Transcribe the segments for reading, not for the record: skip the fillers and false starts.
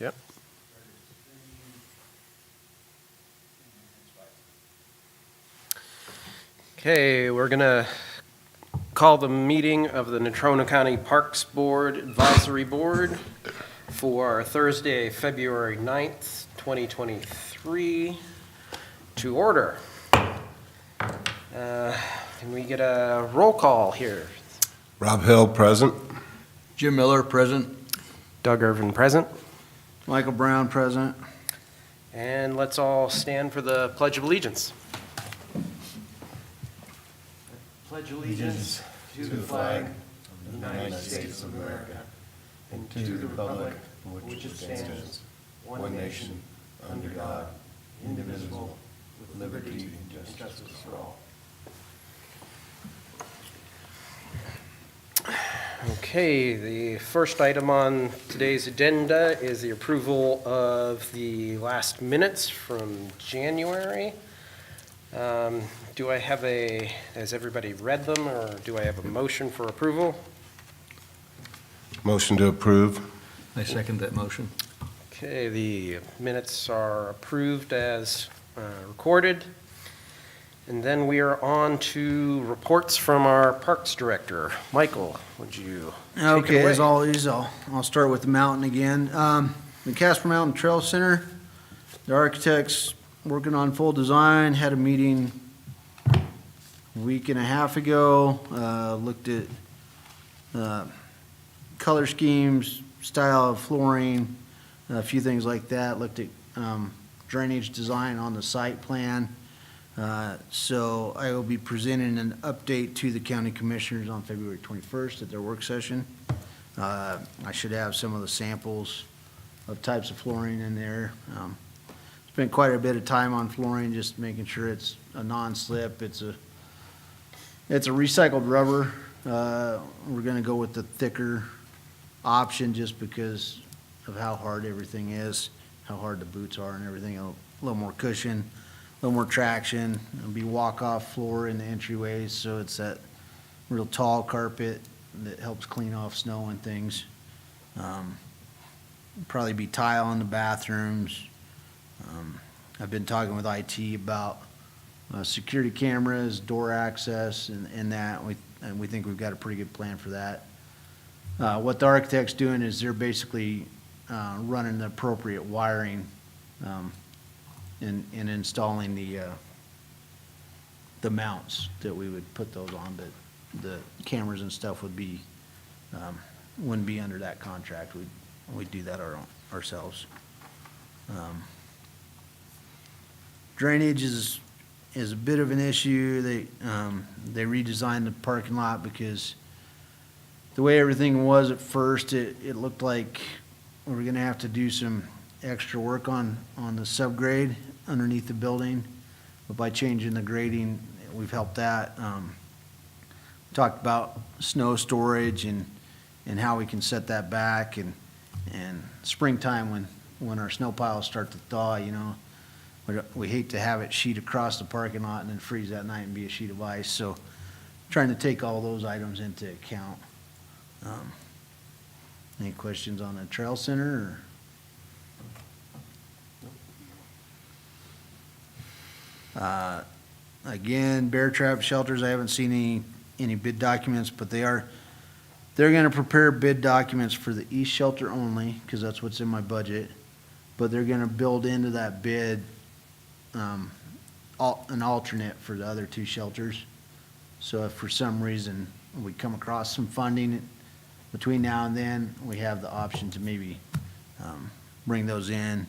Yep. Okay, we're gonna call the meeting of the Natrona County Parks Board Advisory Board for Thursday, February 9th, 2023 to order. Can we get a roll call here? Rob Hill, present. Jim Miller, present. Doug Irvin present. Michael Brown, present. And let's all stand for the Pledge of Allegiance. Pledge allegiance to the flag of the United States of America and to the republic for which it stands, one nation, under God, indivisible, with liberty and justice for all. Okay, the first item on today's agenda is the approval of the last minutes from January. Do I have has everybody read them, or do I have a motion for approval? Motion to approve. I second that motion. Okay, the minutes are approved as recorded. And then we are on to reports from our Parks Director. Michael, would you take it Okay, away? as always, I'll start with the mountain again. The Casper Mountain Trail Center, the architects working on full design, had a meeting a week and a half ago, looked at color schemes, style of flooring, a few things like that, looked at drainage design on the site plan. So I will be presenting an update to the county commissioners on February 21st at their work session. I should have some of the samples of types of flooring in there. Spent quite a bit of time on flooring, just making sure it's a non-slip. It's a recycled rubber. We're gonna go with the thicker option just because of how hard everything is, how hard the boots are and everything. A little more cushion, a little more traction. It'll be walk-off floor in the entryways, so it's that real tall carpet that helps clean off snow and things. Probably be tile in the bathrooms. I've been talking with IT about security cameras, door access, and that. And we think we've got a pretty good plan for that. What the architect's doing is they're basically running the appropriate wiring and installing the mounts that we would put those on, but the cameras and stuff would be, wouldn't be under that contract. We'd do that ourselves. Drainage is a bit of an issue. They redesigned the parking lot because the way everything was at first, it looked like we were gonna have to do some extra work on the subgrade underneath the building. But by changing the grading, we've helped that. Talked about snow storage and how we can set that back, and springtime when our snow piles start to thaw, you know, we hate to have it sheet across the parking lot and then freeze that night and be a sheet of ice. So trying to take all those items into account. Any questions on the trail center? Again, bear trap shelters, I haven't seen any bid documents, but they're gonna prepare bid documents for the east shelter only, because that's what's in my budget. But they're gonna build into that bid an alternate for the other two shelters. So if for some reason we come across some funding between now and then, we have the option to maybe bring those in.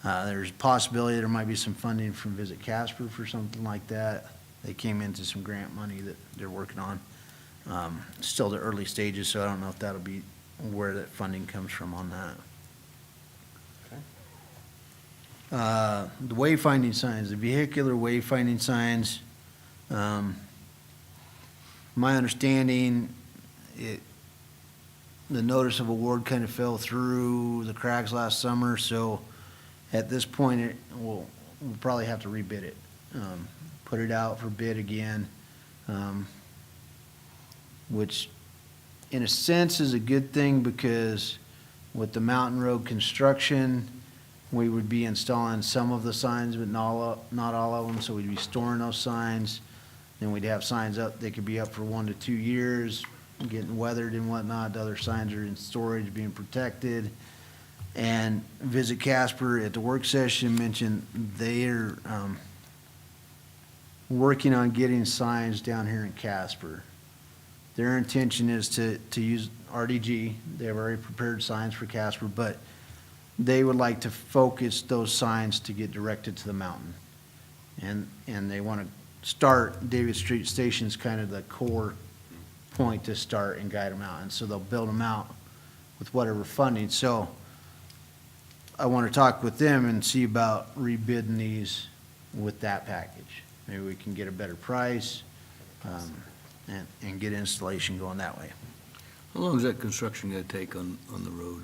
There's a possibility there might be some funding from Visit Casper for something like that. They came into some grant money that they're working on. Still the early stages, so I don't know if that'll be where that funding comes from on that. The wayfinding signs, the vehicular wayfinding signs, my understanding, the notice of award kind of fell through the cracks last summer, so at this point, we'll probably have to rebid it. Put it out for bid again, which in a sense is a good thing because With the Mountain Road construction, we would be installing some of the signs, but not all of them, so we'd be storing those signs. Then we'd have signs up, they could be up for 1 to 2 years, getting weathered and whatnot. The other signs are in storage, being protected. And Visit Casper at the work session mentioned they're working on getting signs down here in Casper. Their intention is to use RDG. They have already prepared signs for Casper, but they would like to focus those signs to get directed to the mountain. And they want to start, David Street Station's kind of the core point to start and guide them out. And so they'll build them out with whatever funding. So I want to talk with them and see about rebidding these with that package. Maybe we can get a better price, and get installation going that way. How long is that construction gonna take on the road?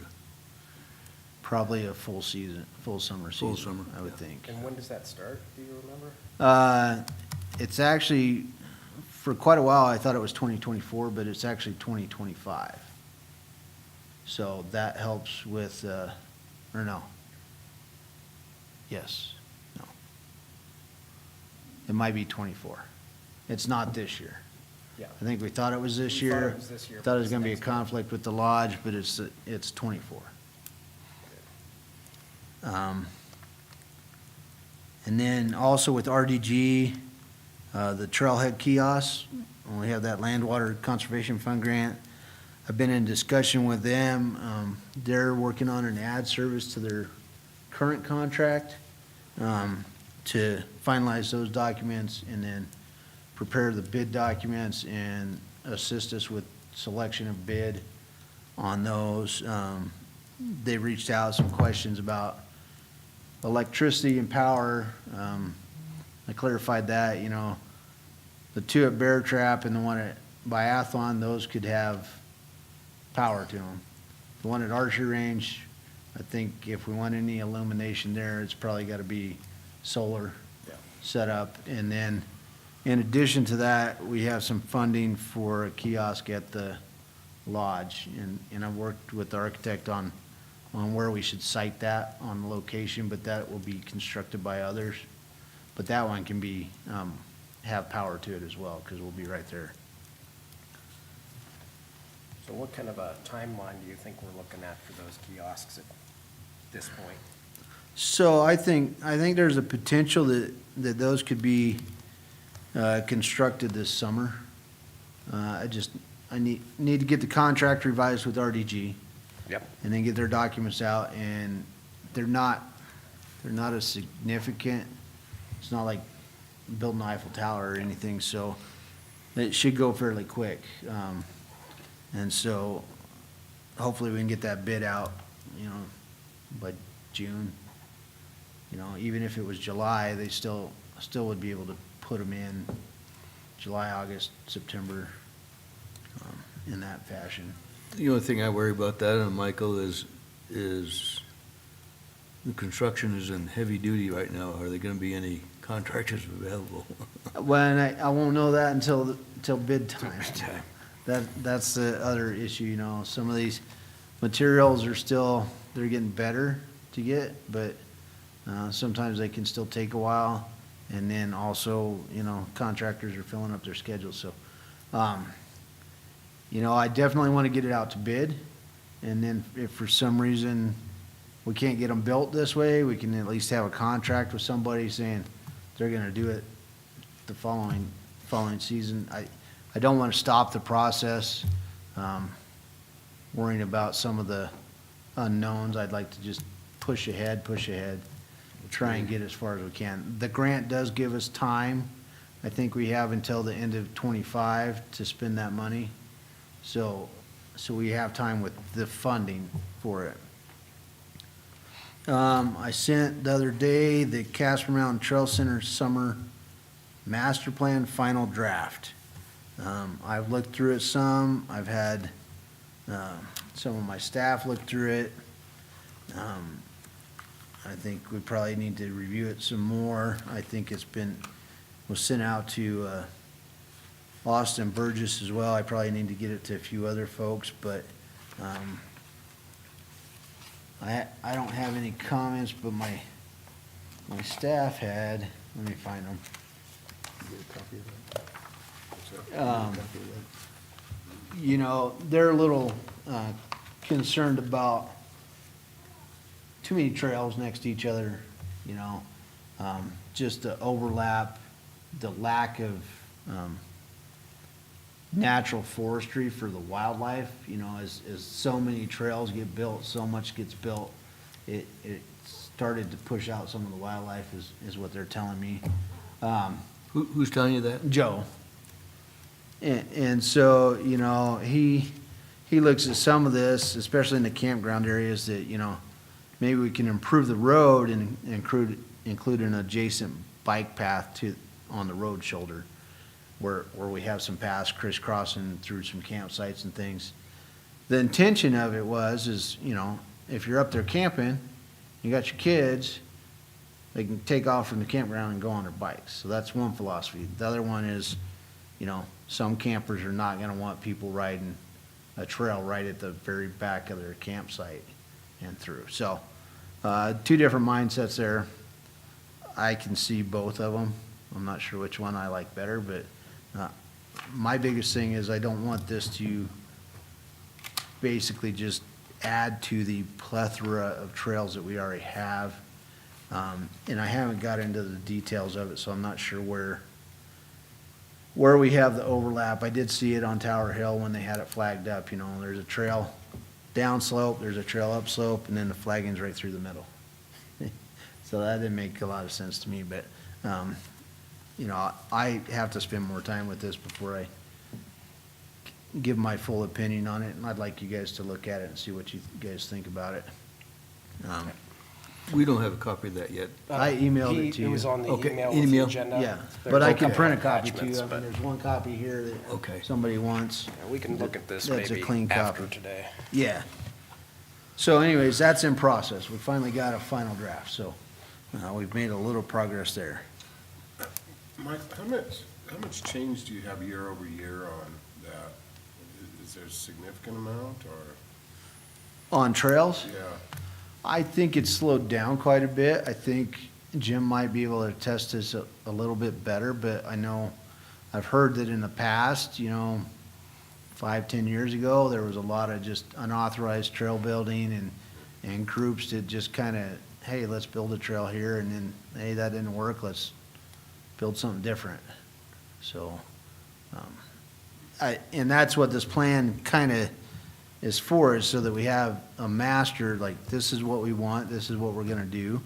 Probably a full season, full summer season. Full summer, I would yeah. think. And when does that start? Do you remember? It's actually, for quite a while, I thought it was 2024, but it's actually 2025. So that helps with, or no. Yes, no. It might be 24. It's not this year. Yeah. I think we thought it was this We thought year. it was this year, Thought it but was it's gonna be a next year. conflict with the lodge, but it's 24. And then also with RDG, the Trailhead kiosks, when we have that Land Water Conservation Fund grant, I've been in discussion with them. They're working on an ad service to their current contract, to finalize those documents and then prepare the bid documents and assist us with selection of bid on those. They reached out, some questions about electricity and power. I clarified that, the two at Bear Trap and the one at Biathlon, those could have power to them. The one at Archery Range, I think if we want any illumination there, it's probably got to be solar Yeah. set up. And then, in addition to that, we have some funding for a kiosk at the lodge. And I've worked with the architect on where we should site that on the location, but that will be constructed by others. But that one can be, have power to it as well, because we'll be right there. So what kind of a timeline do you think we're looking at for those kiosks at this point? So I think there's a potential that those could be constructed this summer. I need to get the contract revised with RDG. Yep. And then get their documents out, and they're not as significant. It's not like building the Eiffel Tower or anything, so it should go fairly quick. And so hopefully we can get that bid out, by June. Even if it was July, they still would be able to put them in July, August, September, in that fashion. The only thing I worry about that, Michael, is the construction is in heavy duty right now. Are there gonna be any contractors available? Well, and I won't know that until bid time. That's the other issue, some of these materials are they're getting better to get, but sometimes they can still take a while. And then also, contractors are filling up their schedules, so, I definitely want to get it out to bid. And then if for some reason we can't get them built this way, we can at least have a contract with somebody saying they're gonna do it the following season. I don't want to stop the process, worrying about some of the unknowns. I'd like to just push ahead, try and get as far as we can. The grant does give us time. I think we have until the end of '25 to spend that money. So we have time with the funding for it. I sent the other day the Casper Mountain Trail Center Summer Master Plan Final Draft. I've looked through it some. I've had some of my staff look through it. I think we probably need to review it some more. I think was sent out to Austin Burgess as well. I probably need to get it to a few other folks, but I don't have any comments, but my staff had, let me find them. You know, they're a little concerned about too many trails next to each other, you know, just the overlap, the lack of natural forestry for the wildlife, you know, as so many trails get built, so much gets built, it started to push out some of the wildlife is what they're telling me. Who's telling you that? Joe. And so, you know, he looks at some of this, especially in the campground areas, that, you know, maybe we can improve the road and include an adjacent bike path on the road shoulder where we have some paths crisscrossing through some campsites and things. The intention of it is, you know, if you're up there camping, you got your kids, they can take off from the campground and go on their bikes. So that's one philosophy. The other one is, you know, some campers are not gonna want people riding a trail right at the very back of their campsite and through. So, two different mindsets there. I can see both of them. I'm not sure which one I like better, but my biggest thing is I don't want this to basically just add to the plethora of trails that we already have. And I haven't got into the details of it, so I'm not sure where we have the overlap. I did see it on Tower Hill when they had it flagged up, you know, there's a trail downslope, there's a trail upslope, and then the flagging's right through the middle. So that didn't make a lot of sense to me, but, you know, I have to spend more time with this before I give my full opinion on it, and I'd like you guys to look at it and see what you guys think about it. We don't have a copy of that yet. I emailed it to you. It was on the Okay, email with the email. agenda. Yeah, There's but I a can couple print a copy to you. attachments, I mean, but- there's one copy here that Okay. somebody wants. Yeah, we can look at this That's a maybe clean after copy. today. Yeah. So anyways, that's in process. We finally got a final draft, so we've made a little progress there. Mike, how much change do you have year over year on that? Is there a significant amount, or, On trails, yeah? I think it's slowed down quite a bit. I think Jim might be able to test this a little bit better, but I know, I've heard that in the past, you know, 5, 10 years ago, there was a lot of just unauthorized trail building and groups that just kind of, hey, let's build a trail here, and then, hey, that didn't work, let's build something different. So, and that's what this plan kind of is for, is so that we have a master, like, this is what we want, this is what we're gonna do.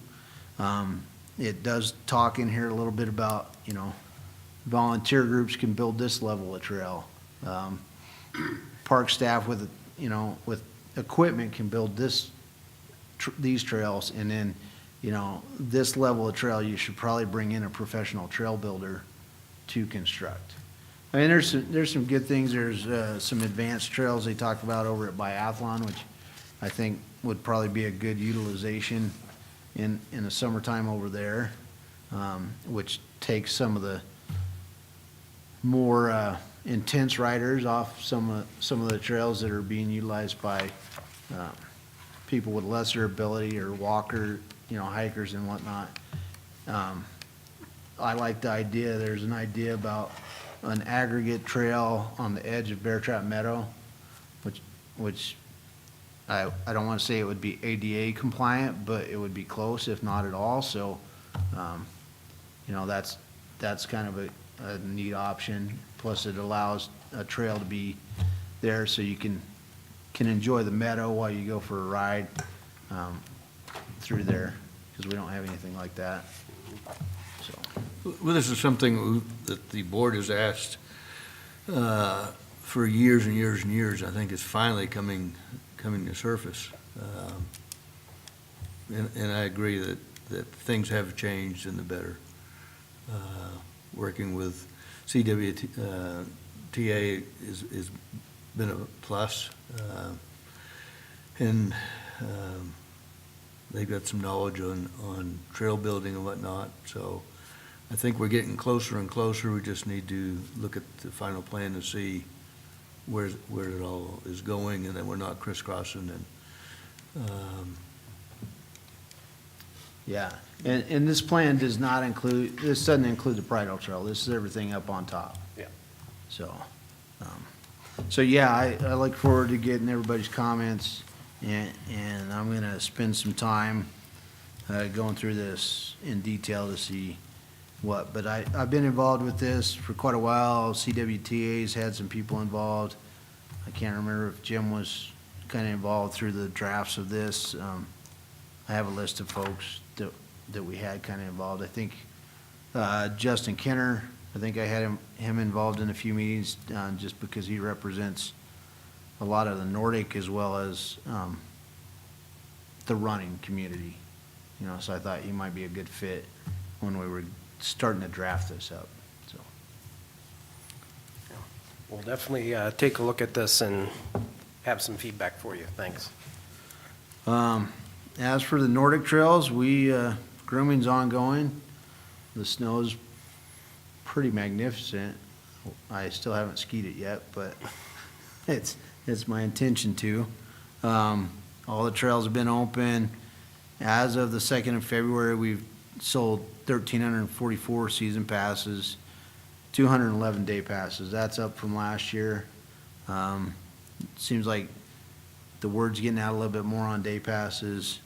It does talk in here a little bit about, you know, volunteer groups can build this level of trail. Park staff with, you know, with equipment can build these trails, and then, you know, this level of trail, you should probably bring in a professional trail builder to construct. I mean, there's some good things. There's some advanced trails they talked about over at Biathlon, which I think would probably be a good utilization in the summertime over there, which takes some of the more intense riders off some of the trails that are being utilized by people with lesser ability or walker, you know, hikers and whatnot. I like the idea. There's an idea about an aggregate trail on the edge of Bear Trap Meadow, which I don't want to say it would be ADA compliant, but it would be close, if not at all. So, you know, that's kind of a neat option. Plus, it allows a trail to be there so you can enjoy the meadow while you go for a ride through there, because we don't have anything like that. So, Well, this is something that the board has asked for years and years and years. I think it's finally coming to surface. And I agree that things have changed in the better. Working with CWTA is been a plus. And they've got some knowledge on trail building and whatnot, so I think we're getting closer and closer. We just need to look at the final plan to see where it all is going, and then we're not crisscrossing. And Yeah, and this plan does not include, this doesn't include the bridle trail, this is everything up on top. Yeah. So, yeah, I look forward to getting everybody's comments, and I'm gonna spend some time, going through this in detail to see but I've been involved with this for quite a while, CWTA's had some people involved. I can't remember if Jim was kinda involved through the drafts of this. I have a list of folks that we had kinda involved. I think, Justin Kenner, I think I had him involved in a few meetings, just because he represents a lot of the Nordic as well as, the running community. You know, so I thought he might be a good fit when we were starting to draft this up, so. We'll definitely take a look at this and have some feedback for you. Thanks. As for the Nordic trails, grooming's ongoing. The snow's pretty magnificent. I still haven't skied it yet, but it's my intention to. All the trails have been open. As of the 2nd of February, we've sold 1,344 season passes, 211 day passes. That's up from last year. Seems like the word's getting out a little bit more on day passes.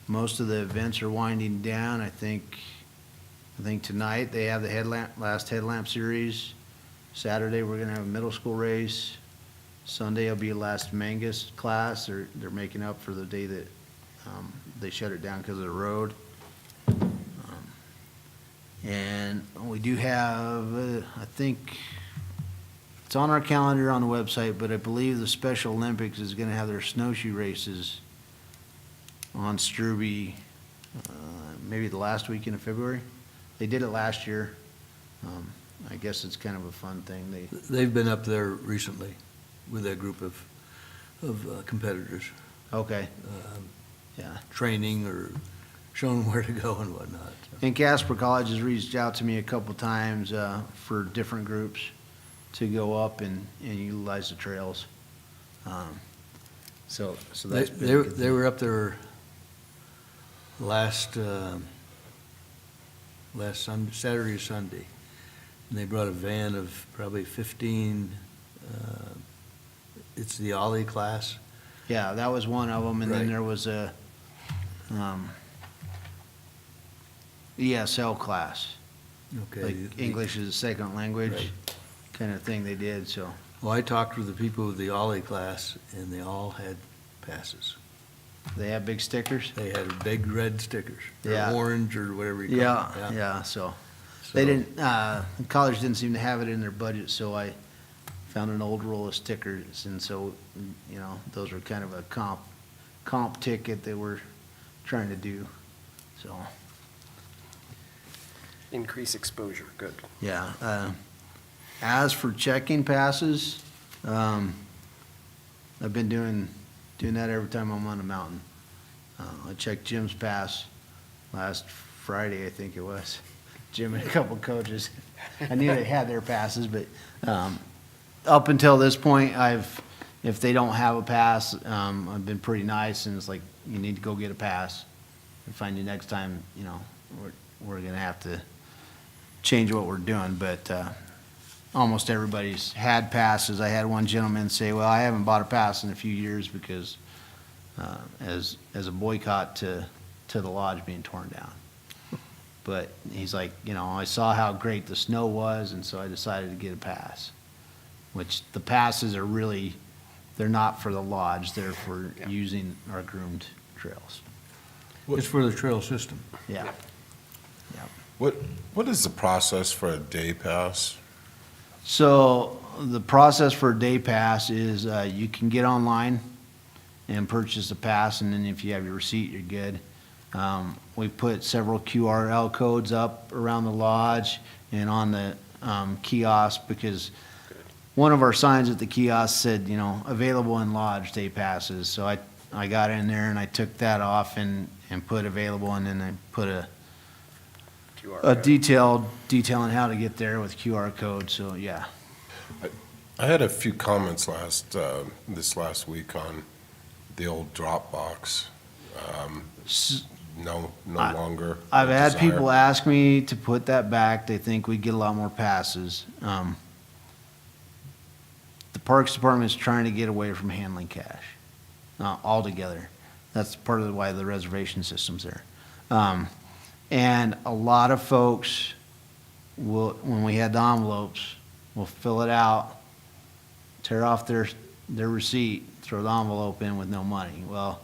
Most of the events are winding down. I think tonight they have the last headlamp series. Saturday, we're gonna have a middle school race. Sunday will be last Mangus class. They're making up for the day that, they shut it down because of the road. And we do have, I think, it's on our calendar on the website, but I believe the Special Olympics is gonna have their snowshoe races on Struby, maybe the last weekend of February. They did it last year. I guess it's kind of a fun thing. They've been up there recently with a group of competitors, Okay, yeah. training or showing where to go and whatnot. And Casper College has reached out to me a couple times, for different groups to go up and utilize the trails. So that's been a good They thing. were up there last Saturday or Sunday, and they brought a van of probably 15, it's the Ollie class. Yeah, that was one of them, and then Right. there was a, ESL class, Okay. like English as a second language, Right. kind of thing they did, so. Well, I talked with the people with the Ollie class, and they all had passes. They have big stickers? They had big red stickers, or Yeah. orange, or whatever you call it. Yeah, so. So- They didn't, college didn't seem to have it in their budget, so I found an old roll of stickers, and so, you know, those were kind of a comp ticket that we're trying to do, so, Increase exposure, good. yeah. As for checking passes, I've been doing that every time I'm on a mountain. I checked Jim's pass last Friday, I think it was. Jim and a couple coaches. I knew they had their passes, but, up until this point, if they don't have a pass, I've been pretty nice, and it's like, you need to go get a pass. And find you next time, you know, we're gonna have to change what we're doing, but, almost everybody's had passes. I had one gentleman say, well, I haven't bought a pass in a few years because, as a boycott to the lodge being torn down. But he's like, you know, I saw how great the snow was, and so I decided to get a pass. Which the passes are really, they're not for the lodge, they're for Yeah. using our groomed trails. It's for the trail system. Yeah. Yeah. Yeah. What is the process for a day pass? So the process for a day pass is, you can get online and purchase a pass, and then if you have your receipt, you're good. We put several QRL codes up around the lodge and on the, kiosk, because one of our signs at the kiosk said, you know, available in lodge day passes. So I got in there and I took that off and put available, and then I put a QR a code. detailing how to get there with QR code, so yeah. I had a few comments this last week on the old Dropbox. no I- longer? I've a had desire? people ask me to put that back. They think we'd get a lot more passes. The Parks Department is trying to get away from handling cash, altogether. That's part of why the reservation system's there. And a lot of folks will, when we had the envelopes, will fill it out, tear off their receipt, throw the envelope in with no money. Well,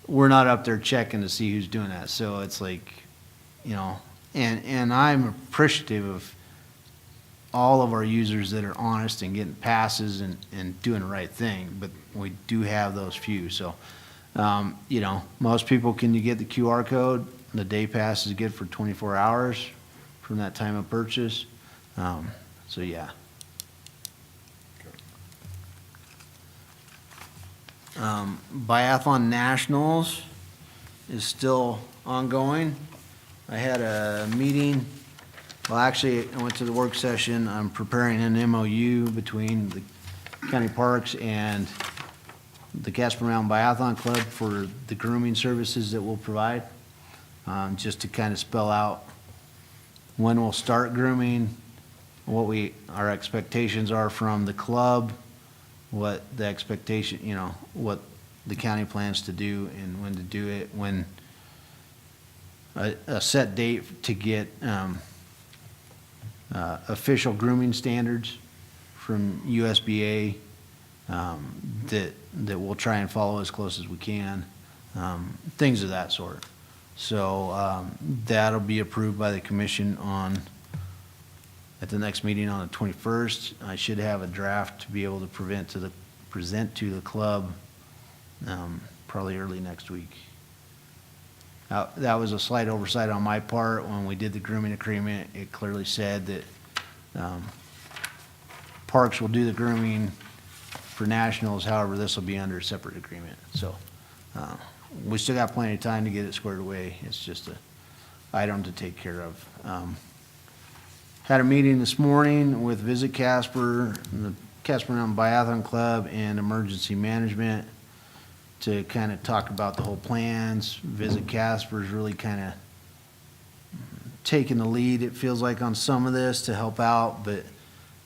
we're not up there checking to see who's doing that, so it's like, and I'm appreciative of all of our users that are honest and getting passes and doing the right thing, but we do have those few, so, most people, can you get the QR code? The day pass is good for 24 hours from that time of purchase, so yeah. Biathlon Nationals is still ongoing. I had a meeting, well, actually, I went to the work session. I'm preparing an MOU between the county parks and the Casper Mountain Biathlon Club for the grooming services that we'll provide, just to kind of spell out when we'll start grooming, what our expectations are from the club, what the expectation, what the county plans to do and when to do it, when a set date to get official grooming standards from USBA, that we'll try and follow as close as we can, things of that sort. So that'll be approved by the commission at the next meeting on the 21st. I should have a draft to be able to present to the club probably early next week. That was a slight oversight on my part. When we did the grooming agreement, it clearly said that parks will do the grooming for nationals, however, this will be under a separate agreement. So we still got plenty of time to get it squared away. It's just a item to take care of. Had a meeting this morning with Visit Casper, the Casper Mountain Biathlon Club, and Emergency Management to kind of talk about the whole plans. Visit Casper's really kind of taking the lead, it feels like, on some of this to help out, but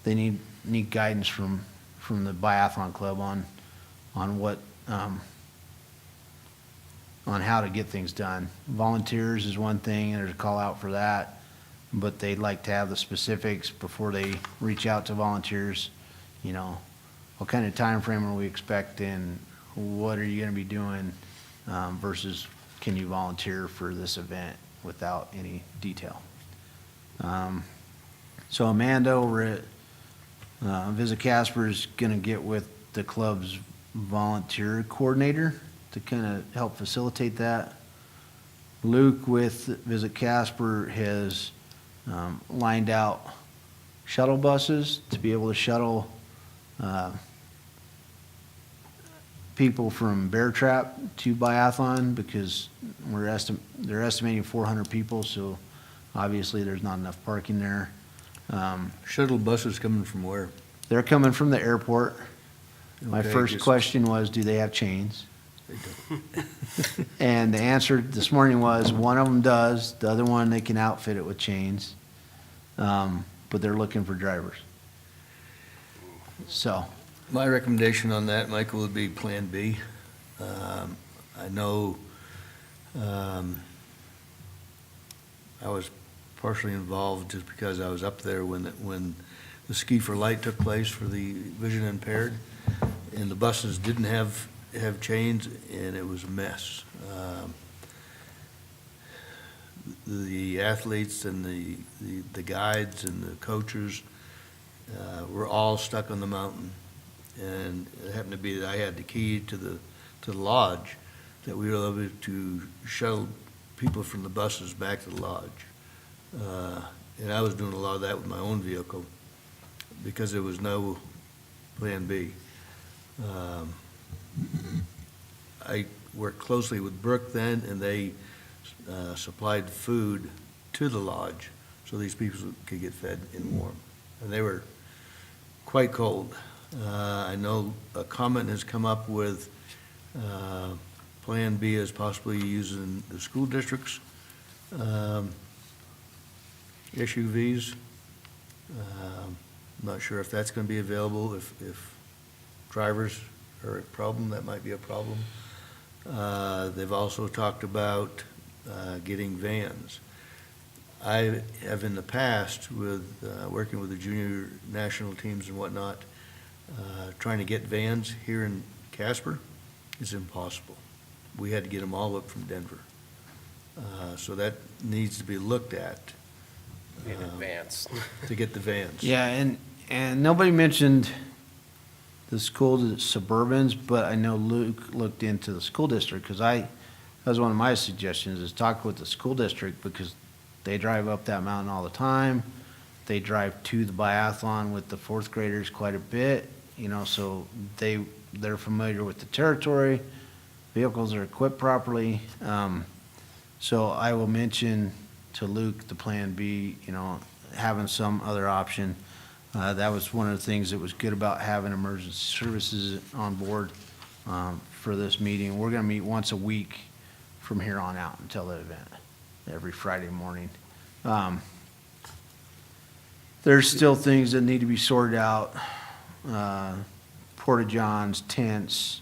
they need guidance from the Biathlon Club on what, on how to get things done. Volunteers is one thing, and there's a call out for that, but they'd like to have the specifics before they reach out to volunteers. What kind of time frame are we expecting? What are you going to be doing versus can you volunteer for this event without any detail? So Amanda over at Visit Casper is going to get with the club's volunteer coordinator to kind of help facilitate that. Luke with Visit Casper has lined out shuttle buses to be able to shuttle people from Bear Trap to Biathlon, because they're estimating 400 people, so obviously there's not enough parking there. Shuttle buses coming from where? They're coming from the airport. My Okay, first just- question was, do they have chains? They don't. And the answer this morning was, one of them does, the other one, they can outfit it with chains. But they're looking for drivers. So, My recommendation on that, Michael, would be Plan B. I know I was partially involved just because I was up there when the Ski for Light took place for the vision impaired, and the buses didn't have chains, and it was a mess. The athletes and the guides and the coaches were all stuck on the mountain. And it happened to be that I had the key to the lodge, that we were able to shuttle people from the buses back to the lodge. And I was doing a lot of that with my own vehicle because there was no Plan B. I worked closely with Brooke then, and they supplied food to the lodge so these people could get fed and warm. And they were quite cold. I know a comment has come up with Plan B is possibly using the school district's SUVs. Not sure if that's going to be available, if drivers are a problem, that might be a problem. They've also talked about getting vans. I have in the past, with working with the junior national teams and whatnot, trying to get vans here in Casper is impossible. We had to get them all up from Denver. So that needs to be looked at In advance. to get the vans. Yeah, and nobody mentioned the school Suburbans, but I know Luke looked into the school district, because that was one of my suggestions, is talk with the school district, because they drive up that mountain all the time. They drive to the biathlon with the fourth graders quite a bit, so they're familiar with the territory. Vehicles are equipped properly. So I will mention to Luke the Plan B, having some other option. That was one of the things that was good about having emergency services on board for this meeting. We're going to meet once a week from here on out until the event, every Friday morning. There's still things that need to be sorted out, porta-johns, tents.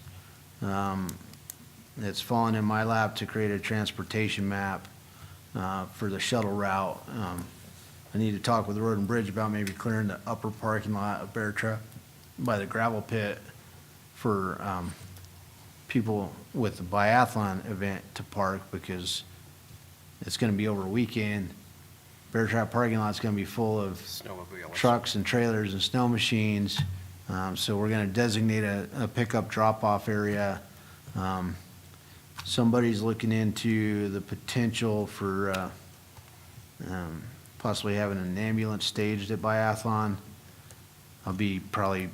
It's fallen in my lap to create a transportation map for the shuttle route. I need to talk with Road and Bridge about maybe clearing the upper parking lot of Bear Trap by the gravel pit for people with the biathlon event to park, because it's gonna be over a weekend. Bear Trap parking lot's gonna be full of Snowmobiles. trucks and trailers and snow machines. So we're gonna designate a pickup drop-off area. Somebody's looking into the potential for possibly having an ambulance staged at biathlon. I'll be probably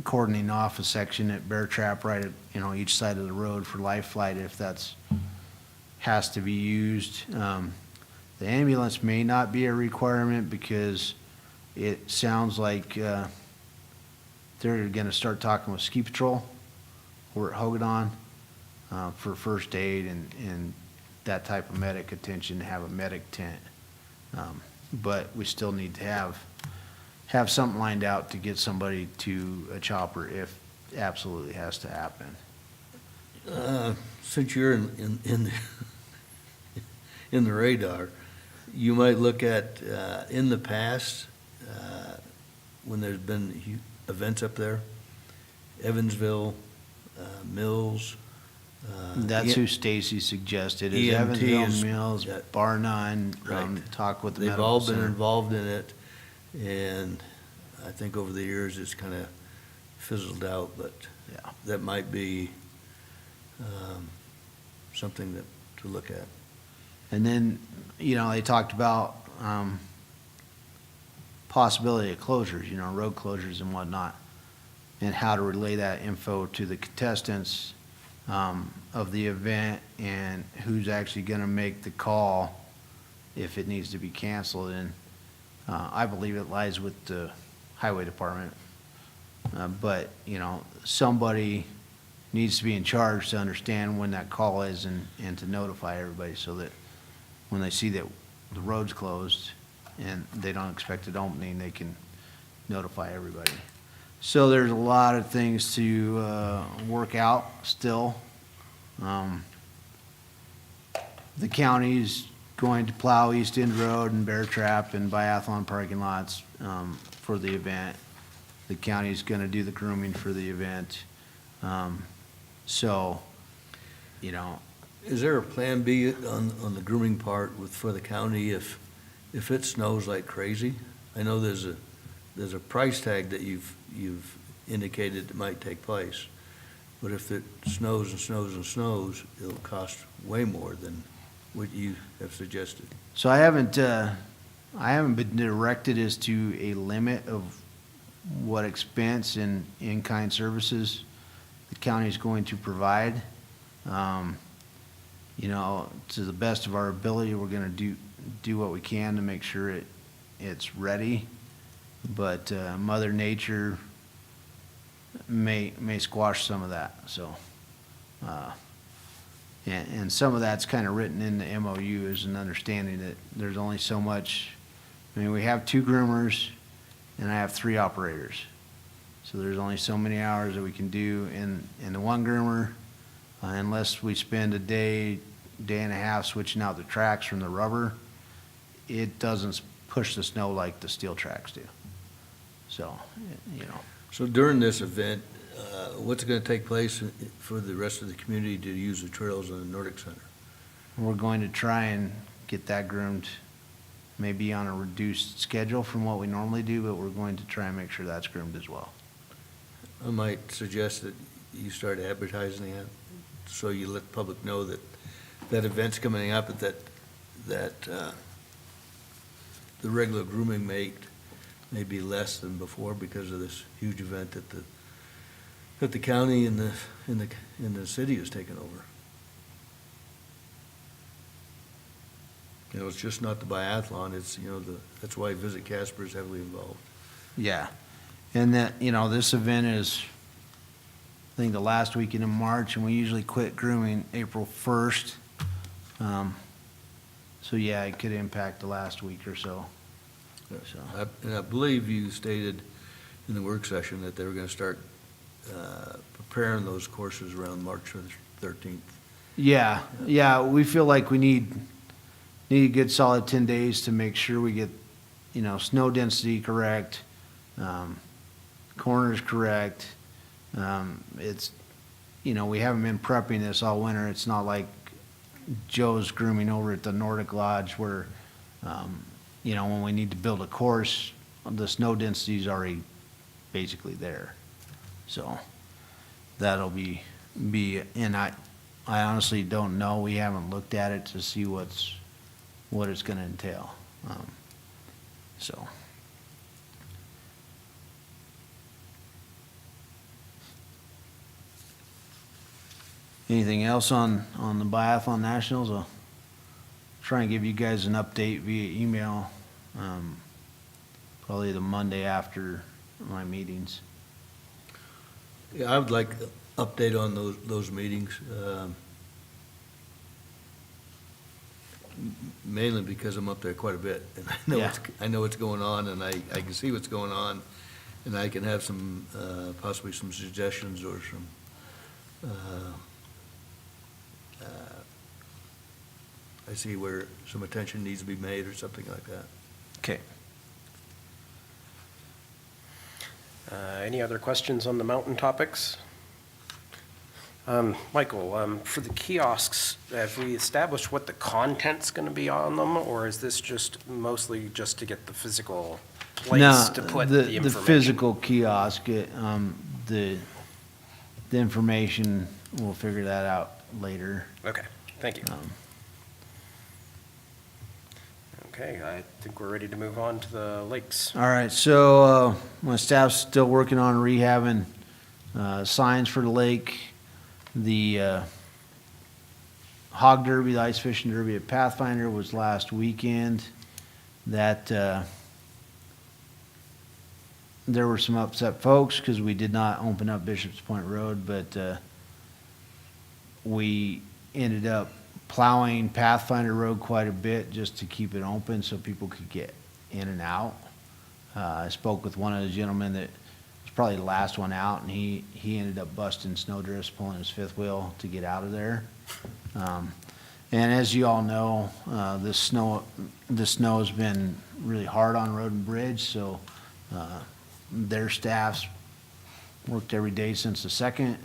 cordoning off a section at Bear Trap right at, each side of the road for life flight if that's, has to be used. The ambulance may not be a requirement, because it sounds like they're gonna start talking with Ski Patrol or at Hogadon for first aid and that type of medic attention, have a medic tent. But we still need to have something lined out to get somebody to a chopper if it absolutely has to happen. Since you're in the radar, you might look at, in the past, when there's been events up there, Evansville, Mills. That's who Stacy suggested, is EMTs, Evansville, Mills, yeah. bar none, Right. talk with the They've medical all been center. involved in it, and I think over the years, it's kind of fizzled out, but Yeah. that might be something to look at. And then, they talked about possibility of closures, road closures and whatnot, and how to relay that info to the contestants of the event, and who's actually gonna make the call if it needs to be canceled. And I believe it lies with the highway department. But, somebody needs to be in charge to understand when that call is and to notify everybody, so that when they see that the road's closed and they don't expect an opening, they can notify everybody. So there's a lot of things to work out still. The county's going to plow East End Road and Bear Trap and biathlon parking lots for the event. The county's gonna do the grooming for the event. So, Is there a Plan B on the grooming part for the county if it snows like crazy? I know there's a price tag that you've indicated that might take place, but if it snows and snows and snows, it'll cost way more than what you have suggested. So I haven't been directed as to a limit of what expense and in-kind services the county is going to provide. To the best of our ability, we're gonna do what we can to make sure it's ready. But Mother Nature may squash some of that, so And some of that's kind of written in the MOU is an understanding that there's only so much. I mean, we have 2 groomers and I have 3 operators. So there's only so many hours that we can do in the one groomer, unless we spend a day and a half switching out the tracks from the rubber. It doesn't push the snow like the steel tracks do. So, you know. So during this event, what's going to take place for the rest of the community to use the trails in the Nordic Center? We're going to try and get that groomed maybe on a reduced schedule from what we normally do, but we're going to try and make sure that's groomed as well. I might suggest that you start advertising it, so you let the public know that that event's coming up, that the regular grooming may be less than before because of this huge event that the county and the city has taken over. You know, it's just not the biathlon, it's, you know, that's why Visit Casper is heavily involved. Yeah. And that, you know, this event is, I think, the last weekend in March, and we usually quit grooming April 1st. So yeah, it could impact the last week or so. So, And I believe you stated in the work session that they were gonna start preparing those courses around March 13th. yeah, we feel like we need a good solid 10 days to make sure we get, you know, snow density correct, corners correct. It's, you know, we haven't been prepping this all winter. It's not like Joe's grooming over at the Nordic Lodge where, you know, when we need to build a course, the snow density is already basically there. So that'll be, and I honestly don't know. We haven't looked at it to see what it's gonna entail. So. Anything else on the Biathlon Nationals? I'll try and give you guys an update via email, probably the Monday after my meetings. Yeah, I would like an update on those meetings, mainly because I'm up there quite a bit, and I know what's going on, and I can see what's going on, and I can have some, possibly some suggestions or some, I see where some attention needs to be made or something like that. Okay. Any other questions on the mountain topics? Michael, for the kiosks, have we established what the content's going to be on them, or is this just mostly just to get the physical place to put the information? The physical kiosk, the information, we'll figure that out later. Okay, thank you. Okay, I think we're ready to move on to the lakes. All right, so my staff's still working on rehabbing signs for the lake. The hog derby, the ice fishing derby at Pathfinder was last weekend. That there were some upset folks because we did not open up Bishop's Point Road, but we ended up plowing Pathfinder Road quite a bit just to keep it open so people could get in and out. I spoke with one of the gentlemen that was probably the last one out, and he ended up busting snowdrifts, pulling his fifth wheel to get out of there. And as you all know, the snow has been really hard on Road and Bridge, so their staffs worked every day since the 2nd.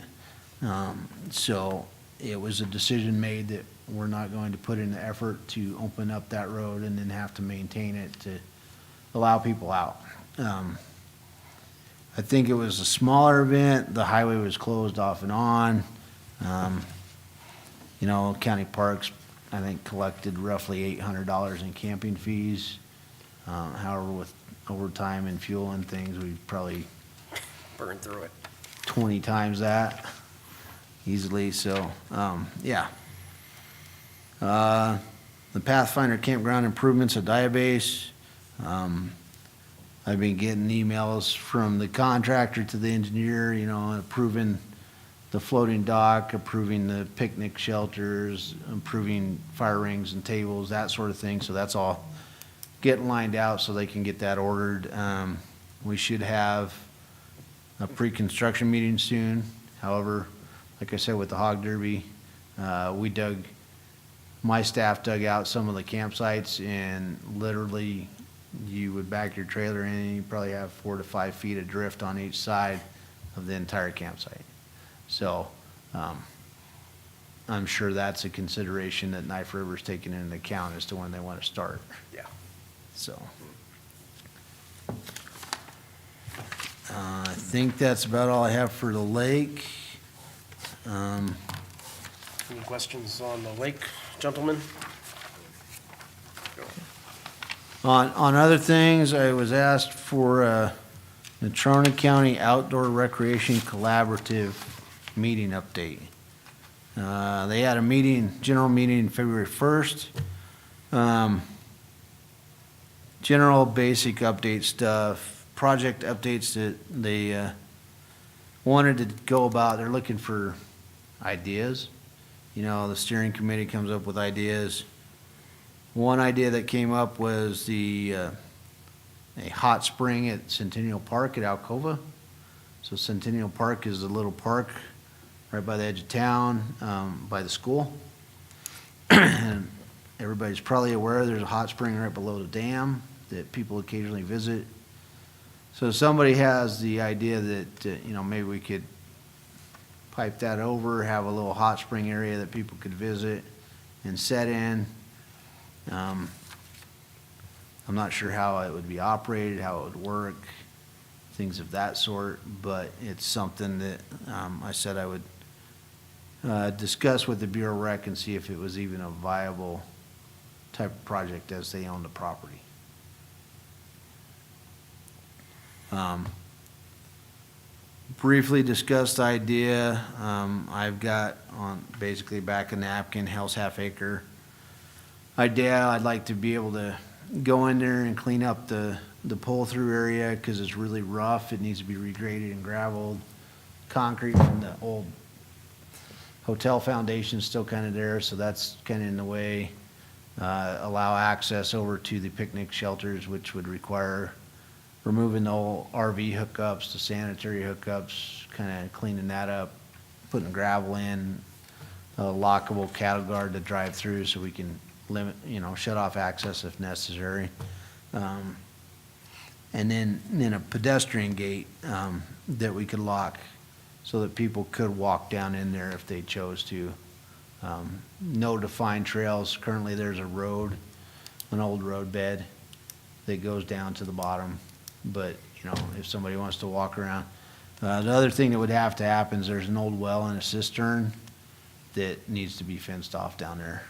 So it was a decision made that we're not going to put in the effort to open up that road and then have to maintain it to allow people out. I think it was a smaller event. The highway was closed off and on. You know, county parks, I think, collected roughly $800 in camping fees. However, with overtime and fuel and things, we probably Burn through it. 20 times that easily, so, yeah. The Pathfinder campground improvements at Diabase. I've been getting emails from the contractor to the engineer, you know, approving the floating dock, approving the picnic shelters, improving fire rings and tables, that sort of thing. So that's all getting lined out so they can get that ordered. We should have a pre-construction meeting soon. However, like I said, with the hog derby, my staff dug out some of the campsites, and literally you would back your trailer in and you probably have 4 to 5 feet of drift on each side of the entire campsite. So, I'm sure that's a consideration that Knife River's taking into account as to when they want to start, Yeah. so. I think that's about all I have for the lake. Any questions on the lake, gentlemen? On other things, I was asked for a Natrona County Outdoor Recreation Collaborative meeting update. They had a meeting, general meeting February 1st. General basic update stuff, project updates that they wanted to go about. They're looking for ideas. You know, the steering committee comes up with ideas. One idea that came up was a hot spring at Centennial Park at Alcova. So Centennial Park is a little park right by the edge of town, by the school. And everybody's probably aware there's a hot spring right below the dam that people occasionally visit. So somebody has the idea that, maybe we could pipe that over, have a little hot spring area that people could visit and set in. I'm not sure how it would be operated, how it would work, things of that sort, but it's something that I said I would discuss with the Bureau Rec and see if it was even a viable type of project as they own the property. Briefly discussed the idea. I've got on basically back a napkin, Hell's Half Acre idea. I'd like to be able to go in there and clean up the pull-through area because it's really rough. It needs to be regraded and gravelled. Concrete from the old hotel foundation is still kind of there, so that's kind of in the way. Allow access over to the picnic shelters, which would require removing the old RV hookups, the sanitary hookups, kind of cleaning that up, putting gravel in, a lockable cattle guard to drive through so we can limit, shut off access if necessary. And then a pedestrian gate that we could lock so that people could walk down in there if they chose to. No defined trails. Currently, there's a road, an old road bed that goes down to the bottom. But, if somebody wants to walk around. The other thing that would have to happen is there's an old well and a cistern that needs to be fenced off down there,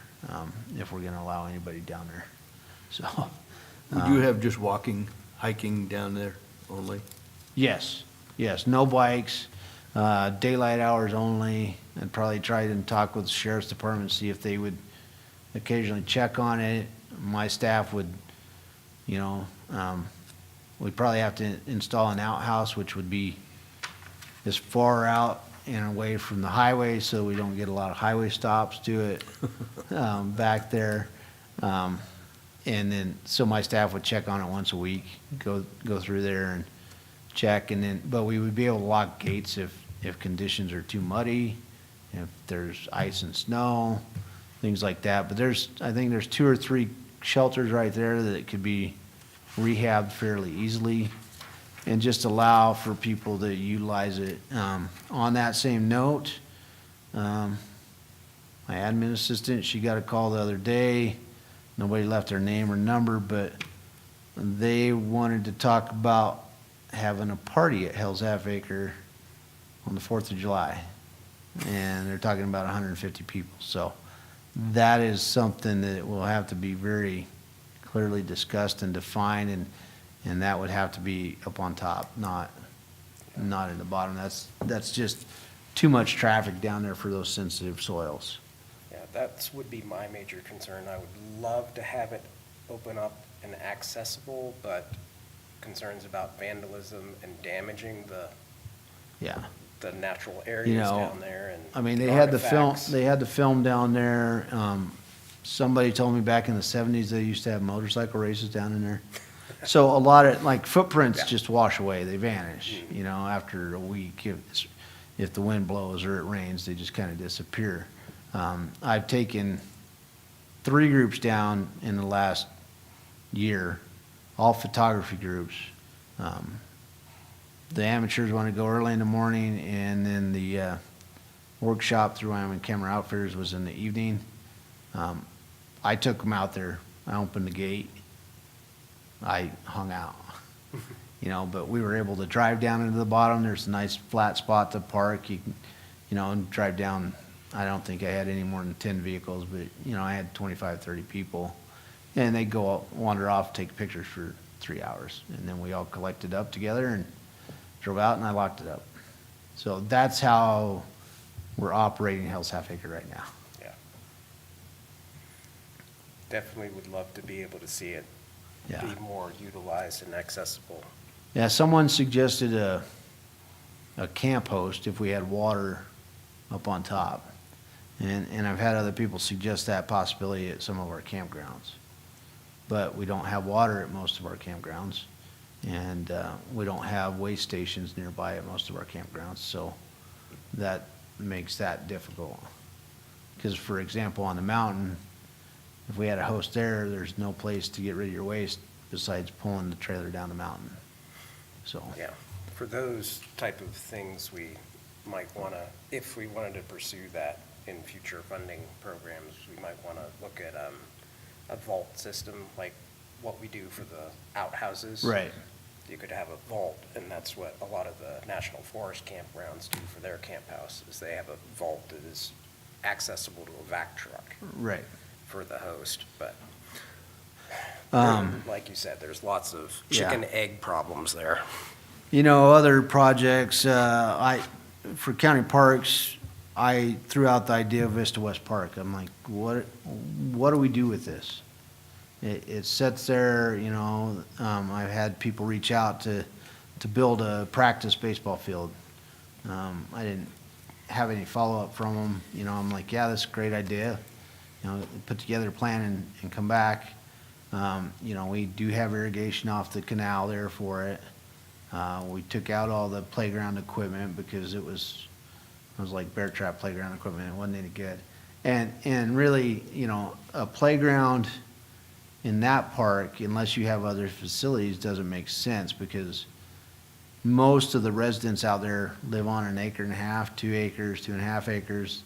if we're gonna allow anybody down there. So, Would you have just walking, hiking down there only? yes, no bikes, daylight hours only. I'd probably try and talk with the sheriff's department, see if they would occasionally check on it. My staff would, we'd probably have to install an outhouse, which would be as far out and away from the highway so we don't get a lot of highway stops to it back there. And then, so my staff would check on it once a week, go through there and check, but we would be able to lock gates if conditions are too muddy, if there's ice and snow, things like that. But I think there's 2 or 3 shelters right there that could be rehabbed fairly easily and just allow for people to utilize it. On that same note, my admin assistant, she got a call the other day. Nobody left their name or number, but they wanted to talk about having a party at Hell's Half Acre on the 4th of July. And they're talking about 150 people. So that is something that will have to be very clearly discussed and defined, and that would have to be up on top, not in the bottom. That's just too much traffic down there for those sensitive soils. Yeah, that would be my major concern. I would love to have it open up and accessible, but concerns about vandalism and damaging the Yeah. the natural areas know, down there and. I mean, they had artifacts. the film down there. Somebody told me back in the seventies, they used to have motorcycle races down in there. So a lot of, like, footprints Yeah. just wash away, they vanish, after a week. If the wind blows or it rains, they just kind of disappear. I've taken 3 groups down in the last year, all photography groups. The amateurs want to go early in the morning, and then the workshop through Wyoming Camera Outfitters was in the evening. I took them out there. I opened the gate. I hung out, but we were able to drive down into the bottom. There's a nice flat spot to park. You can, and drive down. I don't think I had any more than 10 vehicles, but, I had 25, 30 people. And they go out, wander off, take pictures for 3 hours. And then we all collected up together and drove out, and I locked it up. So that's how we're operating Hell's Half Acre right now. Yeah. Definitely would love to be able to see it Yeah. be more utilized and accessible. Yeah, someone suggested a camp host if we had water up on top. And I've had other people suggest that possibility at some of our campgrounds. But we don't have water at most of our campgrounds, and we don't have waste stations nearby at most of our campgrounds, so that makes that difficult. Because, for example, on the mountain, if we had a host there, there's no place to get rid of your waste besides pulling the trailer down the mountain. So, Yeah, for those type of things, we might want to, if we wanted to pursue that in future funding programs, we might want to look at a vault system, like what we do for the outhouses. right, You could have a vault, and that's what a lot of the National Forest campgrounds do for their camp house, is they have a vault that is accessible to a vac truck right. for the host, but Um, like you said, there's lots of Yeah. chicken-egg problems there. Other projects, for county parks, I threw out the idea of Vista West Park. I'm like, what do we do with this? It sits there, I've had people reach out to build a practice baseball field. I didn't have any follow-up from them, I'm like, yeah, that's a great idea. Put together a plan and come back. We do have irrigation off the canal there for it. We took out all the playground equipment because it was like bear trap playground equipment. It wasn't any good. And really, a playground in that park, unless you have other facilities, doesn't make sense because most of the residents out there live on an acre and a half, 2 acres, 2.5 acres.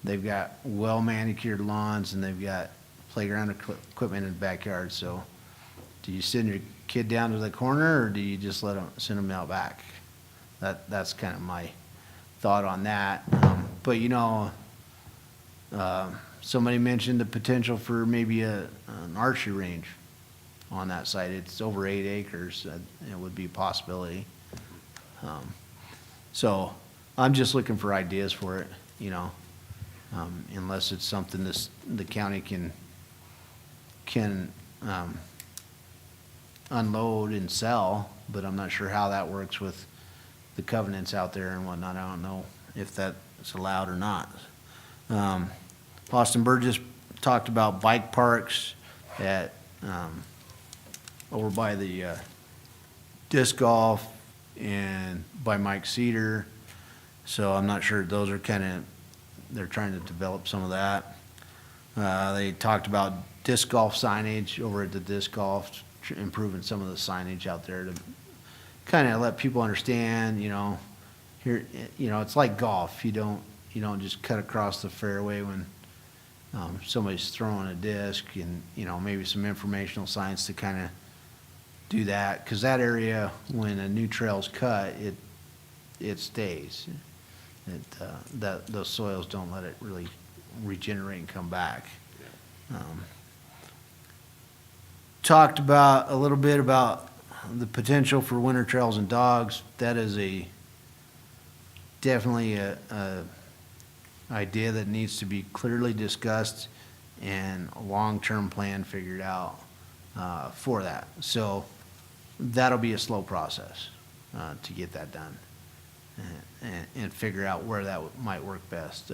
They've got well manicured lawns and they've got playground equipment in the backyard. So do you send your kid down to the corner or do you just send them out back? That's kind of my thought on that. But somebody mentioned the potential for maybe an archery range on that site. It's over 8 acres. It would be a possibility. So I'm just looking for ideas for it, unless it's something the county can unload and sell, but I'm not sure how that works with the covenants out there and whatnot. I don't know if that's allowed or not. Austin Burgess talked about bike parks at, over by the disc golf and by Mike Cedar. So I'm not sure, those are they're trying to develop some of that. They talked about disc golf signage over at the disc golf, improving some of the signage out there to kind of let people understand, here, it's like golf. You don't just cut across the fairway when somebody's throwing a disc, and maybe some informational signs to kind of do that, because that area, when a new trail's cut, it stays. Those soils don't let it really regenerate and come back. Talked about a little bit about the potential for winter trails and dogs. That is definitely a idea that needs to be clearly discussed and a long-term plan figured out for that. So that'll be a slow process to get that done. and figure out where that might work best.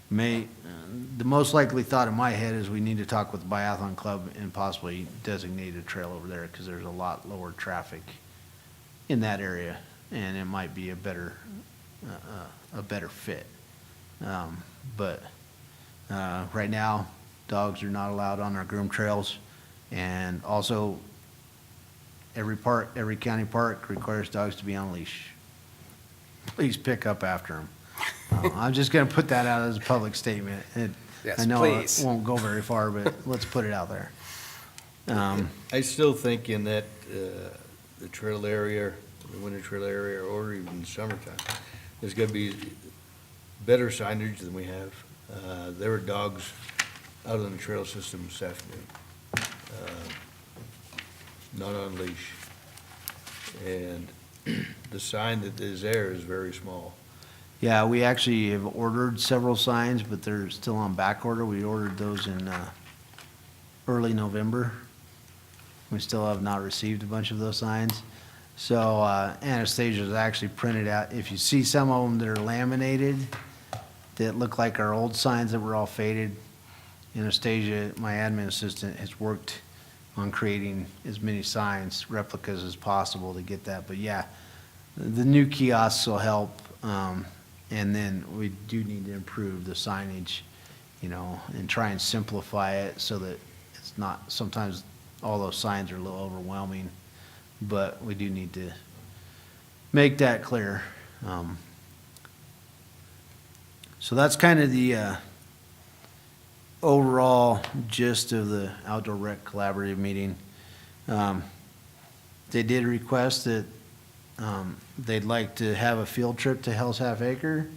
The most likely thought in my head is we need to talk with the Biathlon Club and possibly designate a trail over there, because there's a lot lower traffic in that area, and it might be a better fit. But right now, dogs are not allowed on our groom trails, and also every county park requires dogs to be on leash. Please pick up after them. I'm just gonna put that out as a public statement. Yes, I know please. it won't go very far, but let's put it out there. I still think in that, the trail area, the winter trail area, or even the summertime, there's gotta be better signage than we have. There were dogs out on the trail system this afternoon, not on leash. And the sign that is there is very small. Yeah, we actually have ordered several signs, but they're still on back order. We ordered those in early November. We still have not received a bunch of those signs. So Anastasia's actually printed out, if you see some of them that are laminated, that look like our old signs that were all faded, Anastasia, my admin assistant, has worked on creating as many signs, replicas as possible to get that. But yeah, the new kiosks will help. And then we do need to improve the signage, and try and simplify it so that it's not, sometimes all those signs are a little overwhelming, but we do need to make that clear. So that's kind of the overall gist of the Outdoor Rec Collaborative meeting. They did request that they'd like to have a field trip to Hell's Half Acre,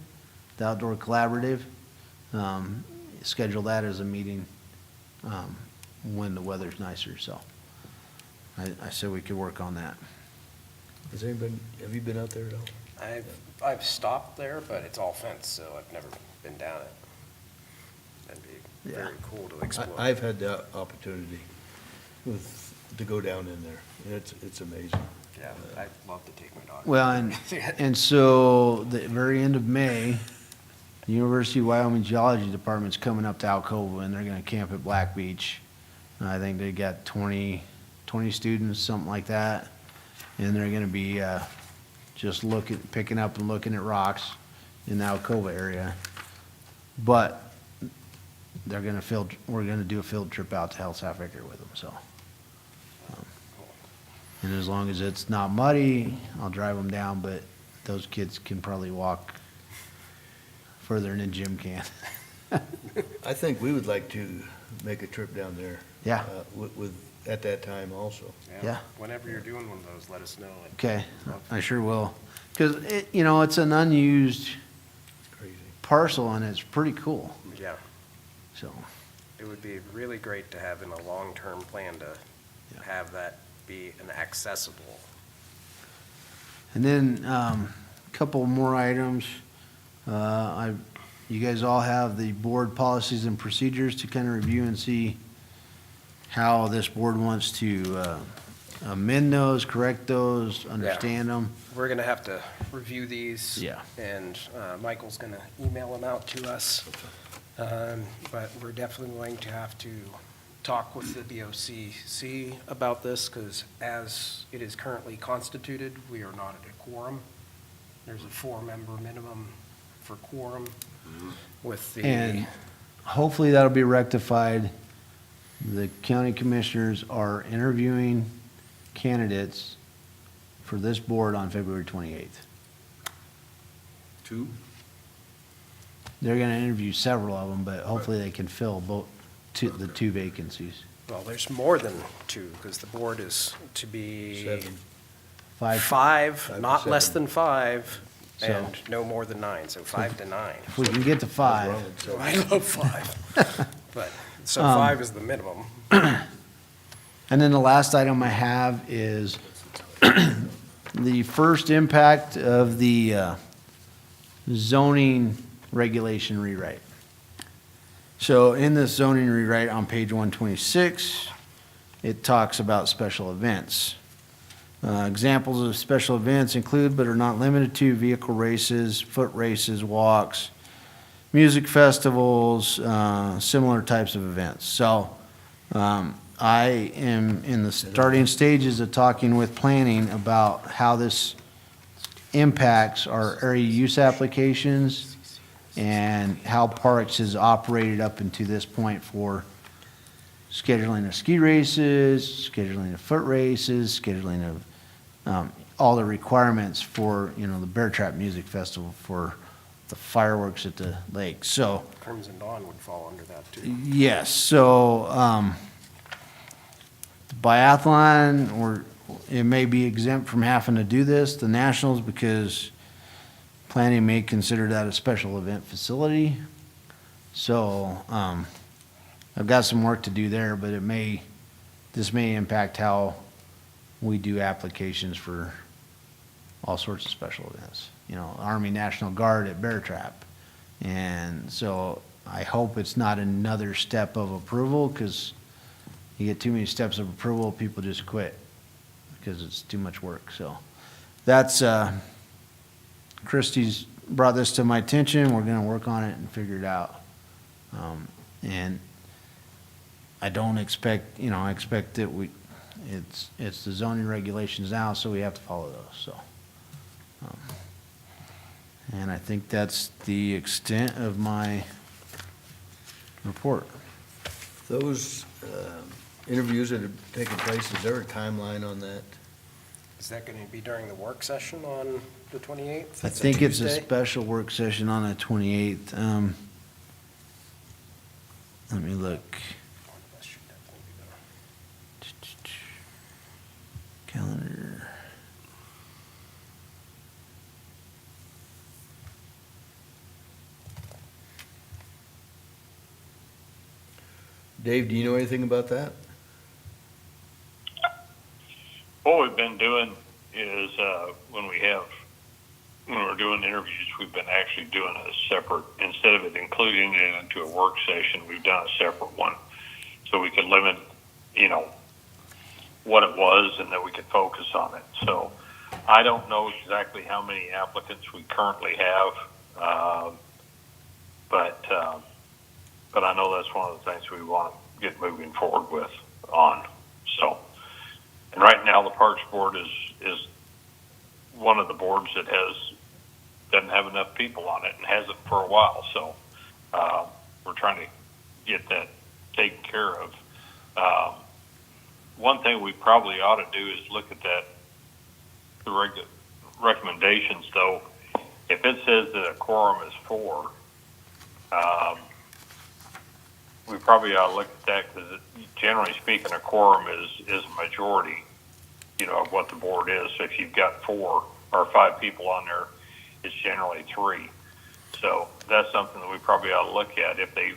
the Outdoor Collaborative. Schedule that as a meeting when the weather's nicer, so I said we could work on that. Have you been out there at all? I've stopped there, but it's all fenced, so I've never been down it. That'd be very cool to explore. I've had the opportunity to go down in there, and it's amazing. Yeah, I'd love to take my dog. Well, and so the very end of May, the University of Wyoming Geology Department's coming up to Alcova, and they're gonna camp at Black Beach. I think they got 20 students, something like that, and they're gonna be just picking up and looking at rocks in the Alcova area. But we're gonna do a field trip out to Hell's Half Acre with them, so. And as long as it's not muddy, I'll drive them down, but those kids can probably walk further than Jim can. I think we would like to make a trip down there. Yeah. At that time also. Yeah. Whenever you're doing one of those, let us know. Okay, I sure will. Because it's an unused Crazy. parcel and it's pretty cool, Yeah, so. it would be really great to have in a long-term plan to have that be an accessible. And then, a couple more items. You guys all have the board policies and procedures to kind of review and see how this board wants to amend those, correct those, understand them. We're gonna have to review these. Yeah. And Michael's gonna email them out to us. But we're definitely going to have to talk with the BOCC about this, because as it is currently constituted, we are not at a quorum. There's a 4-member minimum for quorum with the. And hopefully that'll be rectified. The county commissioners are interviewing candidates for this board on February 28th. 2? They're gonna interview several of them, but hopefully they can fill the 2 vacancies. Well, there's more than 2, because the board is to be 7. 5, 5, to not less 7. than 5, So- and no more than 9, so 5 to 9. if we can get to 5. I love 5. But, so 5 is the minimum. And then the last item I have is the first impact of the zoning regulation rewrite. So in this zoning rewrite on page 126, it talks about special events. Examples of special events include but are not limited to vehicle races, foot races, walks, music festivals, similar types of events. So I am in the starting stages of talking with planning about how this impacts our area use applications and how Parks has operated up into this point for scheduling of ski races, scheduling of foot races, scheduling of all the requirements for, the Bear Trap Music Festival, for the fireworks at the lake. So, Crimson Dawn would fall under that too. yes, so the biathlon, or it may be exempt from having to do this, the nationals, because planning may consider that a special event facility. So I've got some work to do there, but this may impact how we do applications for all sorts of special events. Army National Guard at Bear Trap. And so I hope it's not another step of approval, because you get too many steps of approval, people just quit because it's too much work. So that's, Christie's brought this to my attention. We're gonna work on it and figure it out. And I don't expect, I expect that it's the zoning regulations now, so we have to follow those, so. And I think that's the extent of my report. Those interviews that have taken place, is there a timeline on that? Is that going to be during the work session on the 28th? I That's think it's a Tuesday? special work session on the 28th. Let me look. That should definitely be there. Calendar. Dave, do you know anything about that? What we've been doing is when we're doing interviews, we've been actually doing a separate, instead of it including it into a work session, we've done a separate one. So we could limit, what it was, and then we could focus on it. So I don't know exactly how many applicants we currently have, but I know that's one of the things we want to get moving forward with on. So, and right now the Parks Board is one of the boards that doesn't have enough people on it and hasn't for a while. So we're trying to get that taken care of. One thing we probably ought to do is look at the recommendations, though. If it says that a quorum is 4, we probably ought to look at that, because generally speaking, a quorum is a majority, of what the board is. So if you've got 4 or 5 people on there, it's generally 3. So that's something that we probably ought to look at. If they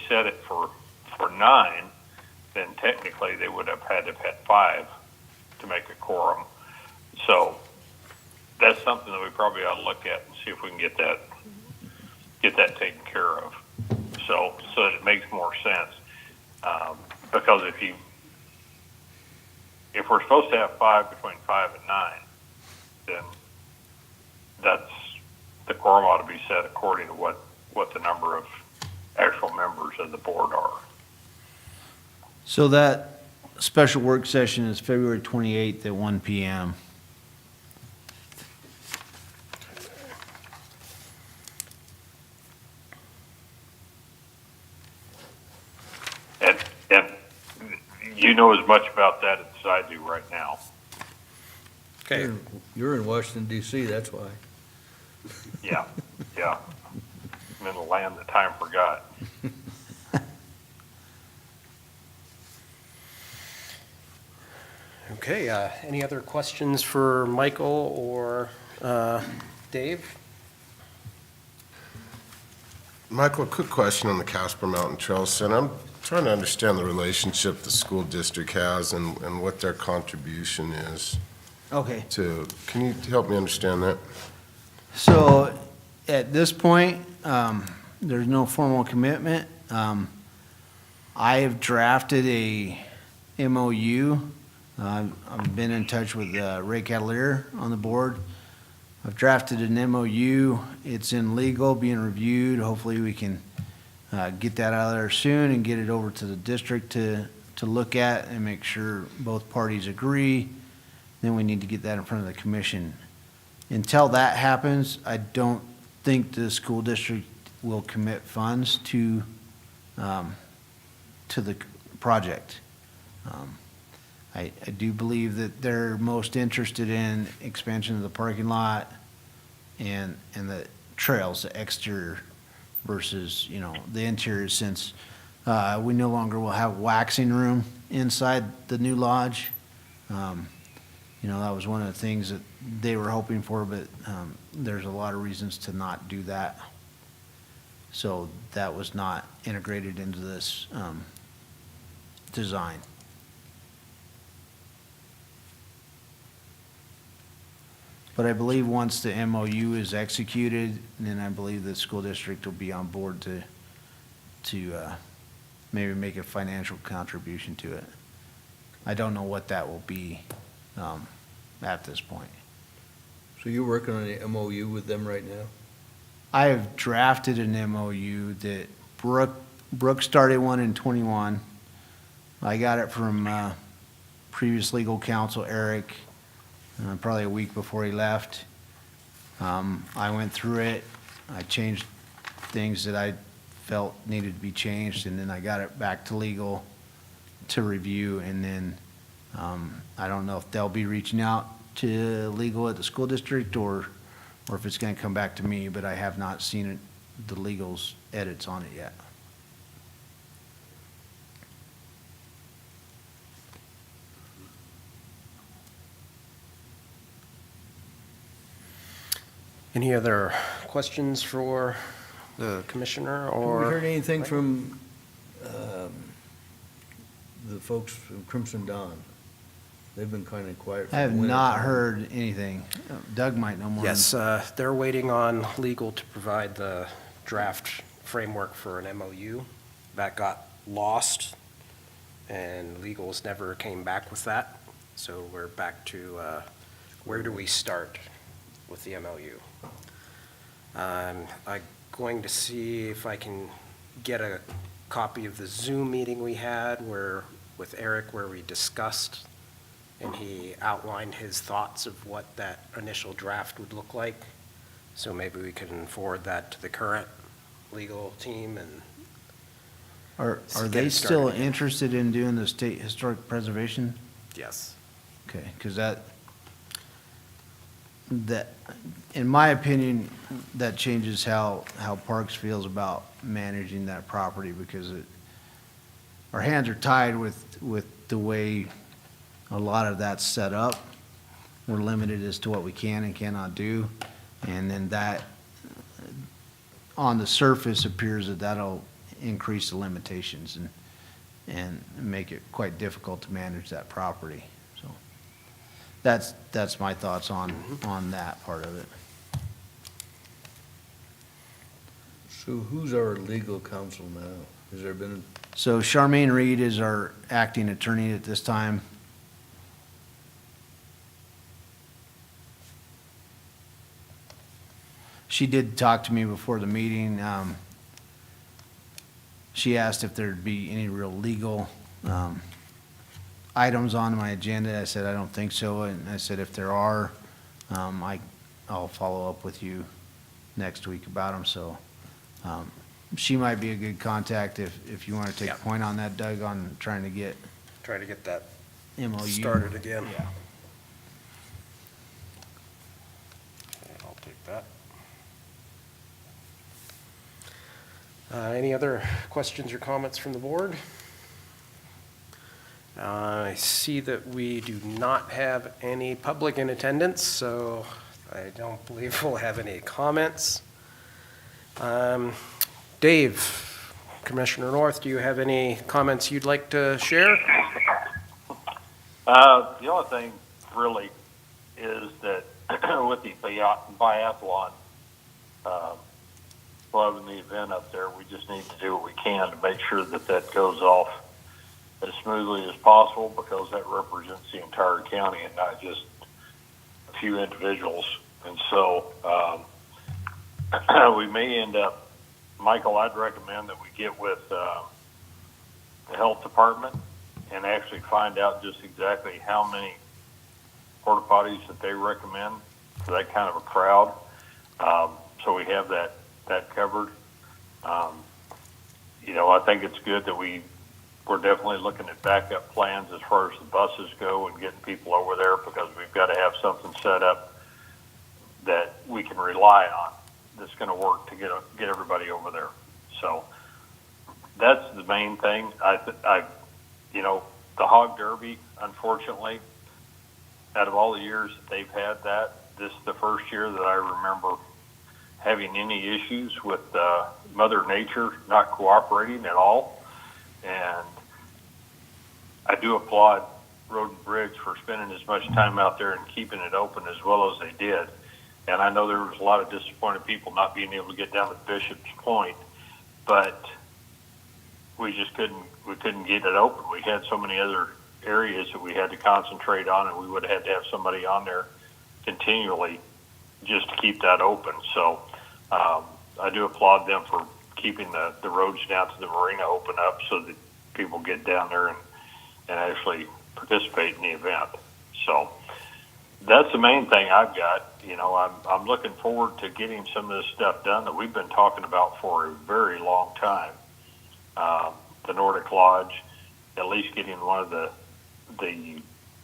set it for 9, then technically they would have had to have had 5 to make a quorum. So that's something that we probably ought to look at and see if we can get that taken care of. So that it makes more sense. Because if we're supposed to have 5 between 5 and 9, then the quorum ought to be set according to what the number of actual members of the board are. So that special work session is February 28th at 1 PM. And you know as much about that as I do right now. Okay, You're in Washington DC, that's why. Yeah. I'm in the land that time forgot. okay, any other questions for Michael or Dave? Michael, a quick question on the Casper Mountain Trail Center. I'm trying to understand the relationship the school district has and what their contribution is Okay. can you help me understand that? So at this point, there's no formal commitment. I have drafted a MOU I've been in touch with Ray Cavalier on the board. I've drafted an MOU. It's in legal, being reviewed. Hopefully we can get that out of there soon and get it over to the district to look at and make sure both parties agree. Then we need to get that in front of the commission. Until that happens, I don't think the school district will commit funds to the project. I do believe that they're most interested in expansion of the parking lot and the trails, the exterior versus, the interior, since we no longer will have waxing room inside the new lodge. That was one of the things that they were hoping for, but there's a lot of reasons to not do that. So that was not integrated into this design. But I believe once the MOU is executed, then I believe the school district will be on board to maybe make a financial contribution to it. I don't know what that will be at this point. So you're working on an MOU with them right now? I have drafted an MOU that Brooke started one in '21. I got it from previous legal counsel, Eric, probably a week before he left. I went through it. I changed things that I felt needed to be changed, and then I got it back to legal to review, and then I don't know if they'll be reaching out to legal at the school district or if it's gonna come back to me, but I have not seen it, the legal's edits on it yet. Any other questions for the commissioner Have we or? heard anything from the folks from Crimson Dawn? They've been kind of quiet. I have not heard anything. Doug might know more. Yes, they're waiting on legal to provide the draft framework for an MOU. That got lost, and legals never came back with that. So we're back to, where do we start with the MOU? I'm going to see if I can get a copy of the Zoom meeting we had with Eric, where we discussed and he outlined his thoughts of what that initial draft would look like. So maybe we can forward that to the current legal team and. Are get they it still started again. interested in doing the state historic preservation? Yes. Okay, because that, in my opinion, that changes how Parks feels about managing that property, because our hands are tied with the way a lot of that's set up. We're limited as to what we can and cannot do. And then that, on the surface, appears that that'll increase the limitations and make it quite difficult to manage that property. So that's my thoughts on that part of it. So who's our legal counsel now? Has there been, So Charmaine Reed is our acting attorney at this time. She did talk to me before the meeting. She asked if there'd be any real legal items on my agenda. I said, I don't think so. And I said, if there are, I'll follow up with you next week about them. So she might be a good contact if you want to take Yeah. a point on that, Doug, on trying to get Try to get that MOU started again. Yeah. Okay, I'll take that. Any other questions or comments from the board? I see that we do not have any public in attendance, so I don't believe we'll have any comments. Dave, Commissioner North, do you have any comments you'd like to share? The only thing really is that with the biathlon club and the event up there, we just need to do what we can to make sure that that goes off as smooth smoothly as possible because that represents the entire county and not just a few individuals. And so, we may end up, Michael, I'd recommend that we get with, the health department and actually find out just exactly how many porta potties that they recommend for that kind of a crowd. So we have that covered. I think it's good that we're definitely looking at backup plans as far as the buses go and getting people over there, because we've got to have something set up that we can rely on that's going to work to get everybody over there. So that's the main thing. The Hog Derby, unfortunately, out of all the years that they've had that, this is the first year that I remember having any issues with Mother Nature not cooperating at all. And I do applaud Road and Bridge for spending as much time out there and keeping it open as well as they did. And I know there was a lot of disappointed people not being able to get down to Bishop's Point, but we just couldn't get it open. We had so many other areas that we had to concentrate on, and we would have had to have somebody on there continually just to keep that open. So I do applaud them for keeping the roads down to the marina open up so that people get down there and actually participate in the event. So that's the main thing I've got. I'm looking forward to getting some of this stuff done that we've been talking about for a very long time. The Nordic Lodge, at least getting one of the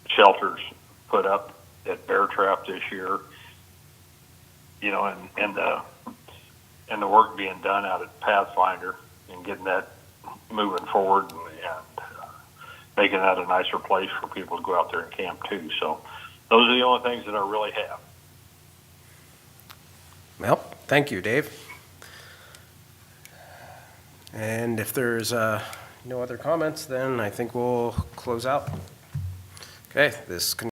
shelters put up at Bear Trap this year, and the work being done out at Pathfinder and getting that moving forward and making that a nicer place for people to go out there and camp too. So those are the only things that I really have. Well, thank you, Dave. And if there's no other comments, then I think we'll close out. Okay, this